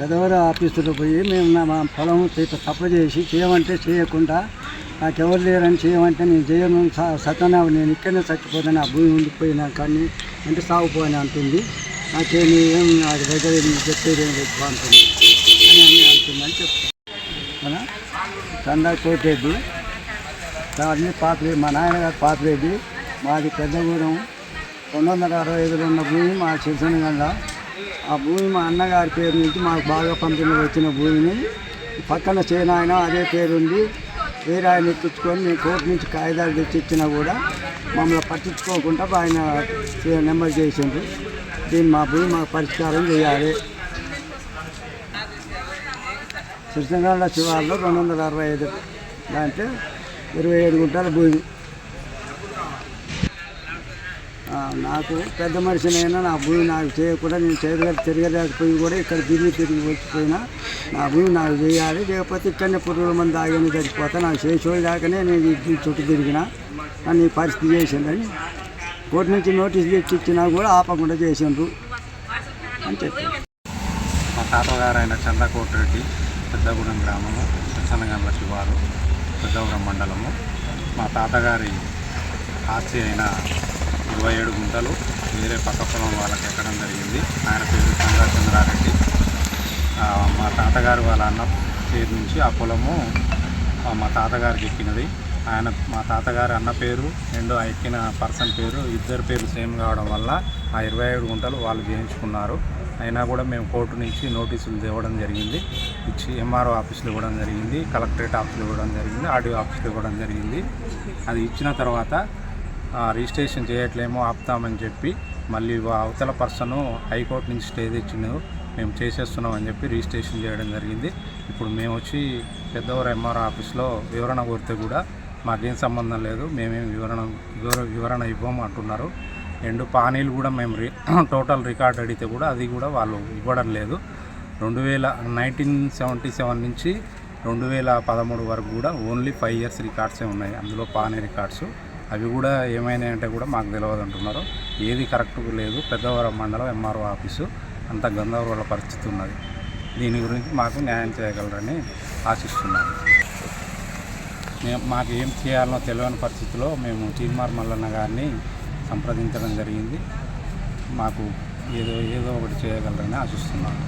పెద్దవారు ఆఫీసులో పోయి మేము మా పొలం తప్పు చేసి చేయమంటే చేయకుండా నాకెవరు లేరని చేయమంటే నేను చేయను సతనా నేను ఇక్కడనే చచ్చిపోతాను, ఆ భూమి ఉండిపోయినా కానీ అంటే సాగుపోని అంటుంది. నాకేమి ఏం నాకు దగ్గర చెప్పేది ఏం లేదు అంటుంది అని అన్నీ అంటుందని చెప్తాను. చందా కోటేది అన్నీ పాతరేది, మా నాయనగారు పాతరేది, మాది పెద్దగూడెం 265 ఉన్న భూమి మా చిరుసనగండ. ఆ భూమి మా అన్నగారి పేరు నుంచి మాకు బాగా పంపిణీ వచ్చిన భూమిని పక్కన చేనాయన అదే పేరుంది. వేరే ఆయన ఎక్కించుకొని మేము కోర్టు నుంచి కాగితాలు తెచ్చిచ్చినా కూడా మమ్మల్ని పట్టించుకోకుండా ఆయన నెంబర్ చేసిండ్రు. దీన్ని మా భూమి మాకు పరిష్కారం చేయాలి. చిరుసనగండ శివార్లో 265 అంటే 27 గుంటల భూమి. నాకు పెద్ద మనిషినైనా నా భూమి నాకు చేయకుండా నేను తిరగలేకపోయి కూడా ఇక్కడ తిరిగి వచ్చిపోయినా నా భూమి నాకు చేయాలి. లేకపోతే ఇక్కడనే పురుగుల మంది ఆగని చచ్చిపోతా. నాకు చేసేవాళ్ళు దాకానే నేను చుట్టూ తిరిగినా నన్ను ఈ పరిస్థితి చేసిందని కోర్టు నుంచి నోటీస్ తెచ్చి ఇచ్చినా కూడా ఆపకుండా చేసిండ్రు అని చెప్పి. మా తాతగారు అయిన చంద్రకోటిరెడ్డి, పెద్దగూడెం గ్రామము, చిరుసనగండ్ల శివారు, పెద్దగూడెం మండలము. మా తాతగారి ఆస్తి అయిన 27 గుంటలు వేరే పక్క పొలం వాళ్ళకి ఎక్కడం జరిగింది. ఆయన పేరు చంద్రారెడ్డి. మా తాతగారు వాళ్ళ అన్న పేరు నుంచి ఆ పొలము మా తాతగారికి ఎక్కినది. మా తాతగారి అన్న పేరు అండ్ ఎక్కిన పర్సన్ పేరు ఇద్దరు పేర్లు సేమ్ కావడం వల్ల ఆ 27 గుంటలు వాళ్ళు చేయించుకున్నారు. అయినా కూడా మేము కోర్టు నుంచి నోటీసులు ఇవ్వడం జరిగింది, ఇచ్చి ఎంఆర్ఓ ఆఫీసులో ఇవ్వడం జరిగింది, కలెక్టరేట్ ఆఫీసులో ఇవ్వడం జరిగింది, ఆర్డీఓ ఆఫీసులో ఇవ్వడం జరిగింది. అది ఇచ్చిన తర్వాత రిజిస్ట్రేషన్ చేయట్లేమో ఆపుతామని చెప్పి మళ్ళీ అవతల పర్సను హైకోర్టు నుంచి స్టే తెచ్చిండు, మేము చేసేస్తున్నామని చెప్పి రిజిస్ట్రేషన్ చేయడం జరిగింది. ఇప్పుడు మేము వచ్చి పెద్దవారు ఎంఆర్ఓ ఆఫీస్లో వివరణ కోరితే కూడా మాకేం సంబంధం లేదు, మేమేం వివరణ ఇవ్వము అంటున్నారు. అండ్ పానీలు కూడా మేము టోటల్ రికార్డ్ అడిగితే కూడా అది కూడా వాళ్ళు ఇవ్వడం లేదు. 1977 నుంచి 2013 వరకు కూడా ఓన్లీ 5 ఇయర్స్ రికార్డ్సే ఉన్నాయి, అందులో పానీ రికార్డ్స్. అవి కూడా ఏమైనాయంటే కూడా మాకు తెలియదు అంటున్నారు. ఏది కరెక్ట్ లేదు. పెద్దవరం మండలం ఎంఆర్ఓ ఆఫీసు అంత గందరగోళ పరిస్థితి ఉన్నది. దీని గురించి మాకు న్యాయం చేయగలరని ఆశిస్తున్నాము. మాకు ఏం చేయాలనో తెలియని పరిస్థితిలో మేము తీర్మార్ మల్లన్న గారిని సంప్రదించడం జరిగింది. మాకు ఏదో ఒకటి చేయగలరని ఆశిస్తున్నాము.